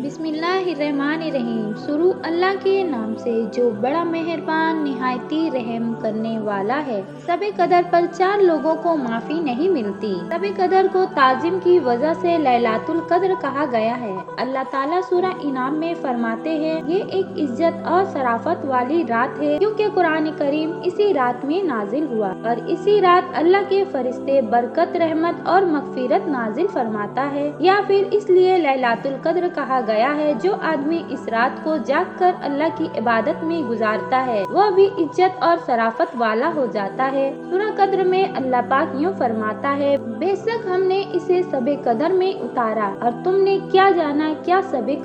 बिस्मिल्लाहिर्रहमानिर्रहीम। शुरू अल्लाह के नाम से जो बड़ा मेहरबान निहायती रहम करने वाला है। सबे कदर पर 4 लोगों को माफी नहीं मिलती। सबे कदर को ताजिम की वजह से लैलातुल कद्र कहा गया है। अल्लाह ताला सूरा इनाम में फरमाते हैं, ये एक इज्जत और शराफत वाली रात है क्योंकि कुरान करीम इसी रात में नाजिल हुआ और इसी रात अल्लाह के फरिश्ते बरकत, रहमत और मगफिरत नाजिल फरमाता है। या फिर इसलिए लैलातुल कद्र कहा गया है। जो आदमी इस रात को जाग कर अल्लाह की इबादत में गुजारता है वह भी इज्जत और शराफत वाला हो जाता है। सूरह कद्र में अल्लाह पाक यूँ फरमाता है, बेशक हमने इसे सबे कदर में उतारा और तुमने क्या जाना क्या सबे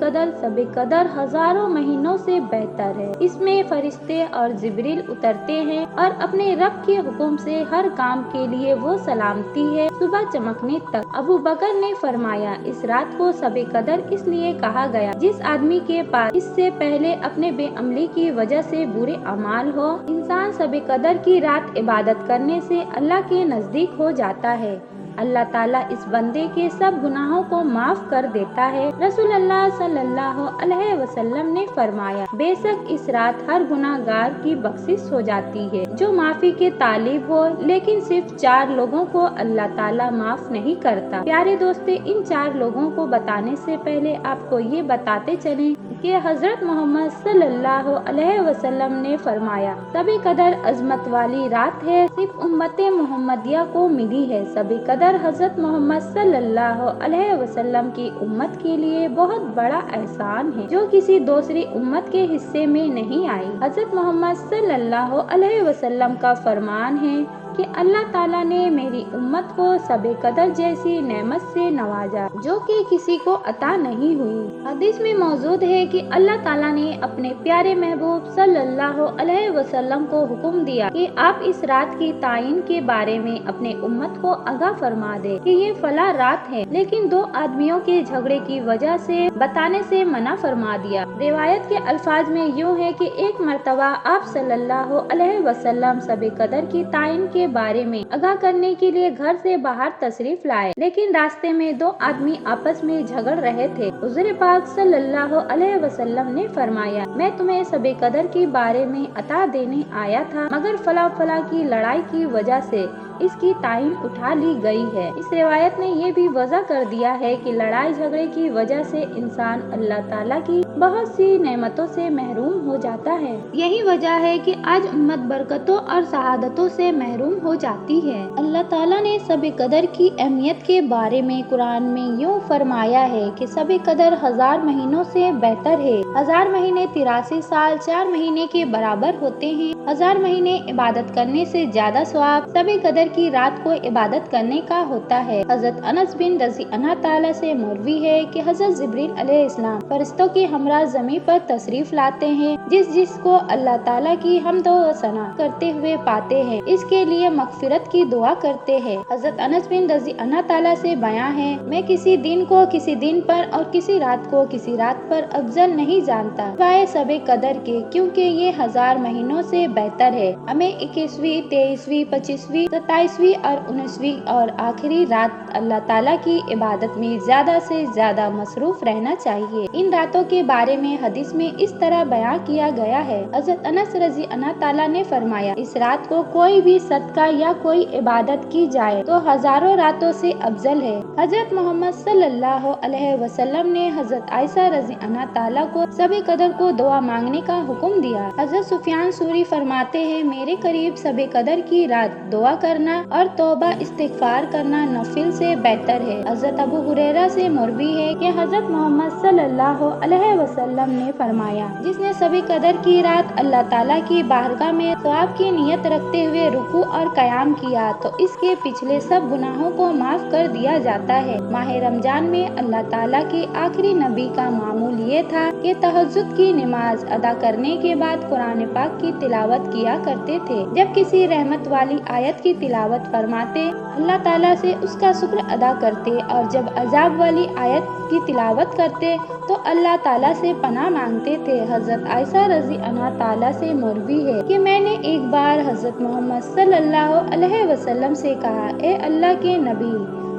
कदर हजारों महीनों से बेहतर है। इसमें फरिश्ते और जिब्रील उतरते हैं और अपने रब के हुक्म से हर काम के लिए वो सलामती है सुबह चमकने तक। अबू बकर ने फरमाया, इस रात को सबे कदर इसलिए कहा गया जिस आदमी के पास इससे पहले अपने बेअमली की वजह से बुरे अमाल हो। इंसान सबे कदर की रात इबादत करने से अल्लाह के नजदीक हो जाता है। अल्लाह ताला इस बंदे के सब गुनाहों को माफ कर देता है। रसूलुल्लाह सल्लल्लाहु अलैहि वसल्लम ने फरमाया, बेशक इस रात हर गुनाहगार की बख्शिश हो जाती है जो माफी के तालिब हो, लेकिन सिर्फ 4 लोगों को अल्लाह ताला माफ नहीं करता। प्यारे दोस्ते, इन 4 लोगों को बताने से पहले आपको ये बताते चलें कि हजरत मोहम्मद सल्लल्लाहु अलैहि वसल्लम ने फरमाया, सबे कदर अजमत वाली रात है, सिर्फ उम्मते मोहम्मदिया को मिली है। सबे कदर हजरत मोहम्मद सल्लल्लाहु अलैहि वसल्लम की उम्मत के लिए बहुत बड़ा एहसान है जो किसी दूसरी उम्मत के हिस्से में नहीं आई। हजरत मोहम्मद सल्लल्लाहु अलैहि वसल्लम का फरमान है कि अल्लाह ताला ने मेरी उम्मत को सबे कदर जैसी नेमत से नवाजा जो कि किसी को अता नहीं हुई। हदीस में मौजूद है कि अल्लाह ताला ने अपने प्यारे महबूब सल्लल्लाहु अलैहि वसल्लम को हुक्म दिया कि आप इस रात की तायीन के बारे में अपने उम्मत को आगाह फरमा दे कि ये फला रात है, लेकिन 2 आदमियों के झगड़े की वजह से बताने से मना फरमा दिया। रिवायत के अल्फाज में यूँ है कि एक मर्तबा आप सल्लल्लाहु अलैहि वसल्लम सबे कदर की तायीन के बारे में आगाह करने के लिए घर से बाहर तशरीफ लाए, लेकिन रास्ते में 2 आदमी आपस में झगड़ रहे थे। हुज़ूर पाक सल्लल्लाहु अलैहि वसल्लम ने फरमाया, मैं तुम्हें सबे कदर के बारे में अता देने आया था, मगर फला फला की लड़ाई की वजह से इसकी तायीन उठा ली गई है। इस रिवायत ने ये भी वजह कर दिया है कि लड़ाई झगड़े की वजह से इंसान अल्लाह ताला की बहुत सी नेमतों से महरूम हो जाता है। यही वजह है कि आज उम्मत बरकतों और शहादतों से महरूम हो जाती है। अल्लाह ताला ने सबे कदर की अहमियत के बारे में कुरान में यूँ फरमाया है कि सबे कदर 1000 महीनों से बेहतर है। 1000 महीने 83 साल 4 महीने के बराबर होते हैं। 1000 महीने इबादत करने से ज्यादा सवाब सबे कदर की रात को इबादत करने का होता है। हजरत अनस बिन रज़ी अल्लाह ताला से मरवी है कि हजरत जिब्रील अलैहिस्सलाम फरिश्तों के हमरा ज़मीन पर तशरीफ लाते हैं, जिसको अल्लाह ताला की हम्द व सना करते हुए पाते हैं, इसके लिए मगफिरत की दुआ करते हैं। हजरत अनस बिन रज़ी अल्लाह ताला से बयां है, मैं किसी दिन को किसी दिन पर और किसी रात को किसी रात पर अफजल नहीं जानता सिवाय सबे कदर के, क्योंकि ये 1000 महीनों से बेहतर है। हमें 21वीं 23वीं 25वीं 27वीं और 19वीं और आखिरी रात अल्लाह ताला की इबादत में ज्यादा से ज्यादा मसरूफ रहना चाहिए। इन रातों के बारे में हदीस में इस तरह बयां किया गया है। हजरत अनस रज़ी अल्लाह ताला ने फरमाया, इस रात को कोई भी सदका या कोई इबादत की जाए तो हजारों रातों से अफजल है। हजरत मोहम्मद सल्लल्लाहु अलैहि वसल्लम ने हजरत आयशा रज़ी अल्लाह ताला को सबे कदर को दुआ मांगने का हुक्म दिया। हजरत सुफियान सूरी फरमाते हैं, मेरे करीब सबे कदर की रात दुआ करना और तौबा इस्तिगफार करना नफिल से बेहतर है। हजरत अबू हुरैरा से मरवी है कि हजरत मोहम्मद सल्लल्लाहु अलैहि वसल्लम ने फरमाया, जिसने सबे कदर की रात अल्लाह ताला की बारगाह में सवाब की नियत रखते हुए रुकू और कयाम किया तो इसके पिछले सब गुनाहों को माफ कर दिया जाता है। माह रमजान में अल्लाह ताला के आखिरी नबी का मामूल ये था कि तहज्जुद की नमाज अदा करने के बाद कुरान पाक की तिलावत किया करते थे। जब किसी रहमत वाली आयत की तिलावत फरमाते अल्लाह ताला से उसका शुक्र अदा करते और जब अजाब वाली आयत की तिलावत करते तो अल्लाह ताला से पनाह मांगते थे। हजरत आयशा रज़ी अल्लाह ताला से मरवी है कि मैंने एक बार हजरत मोहम्मद सल्लल्लाहु अलैहि वसल्लम से कहा, ए अल्लाह के नबी,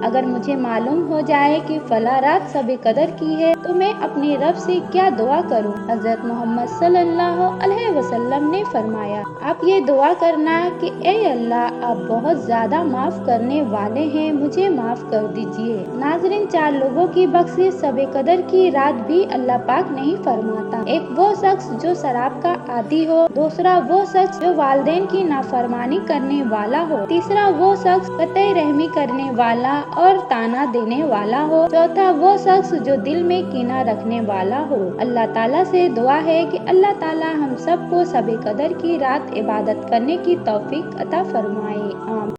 اگر مجھے معلوم ہو جائے کہ فلاں رات شب قدر کی ہے تو میں اپنے رب سے کیا دعا کروں؟ حضرت محمد صلی اللہ علیہ وسلم نے فرمایا، آپ یہ دعا کرنا کہ اے اللہ، آپ بہت زیادہ معاف کرنے والے ہیں، مجھے معاف کر دیجیے۔ ناظرین، 4 لوگوں کی بخشش شب قدر کی رات بھی اللہ پاک نہیں فرماتا۔ ایک وہ شخص جو شراب کا عادی ہو، دوسرا وہ شخص جو والدین کی نافرمانی کرنے والا ہو، تیسرا وہ شخص قطع رحمی کرنے والا اور طعنہ دینے والا ہو، چوتھا وہ شخص جو دل میں کینہ رکھنے والا ہو۔ اللہ تعالیٰ سے دعا ہے کہ اللہ تعالیٰ ہم سب کو شب قدر کی رات عبادت کرنے کی توفیق عطا فرمائے۔ آمین۔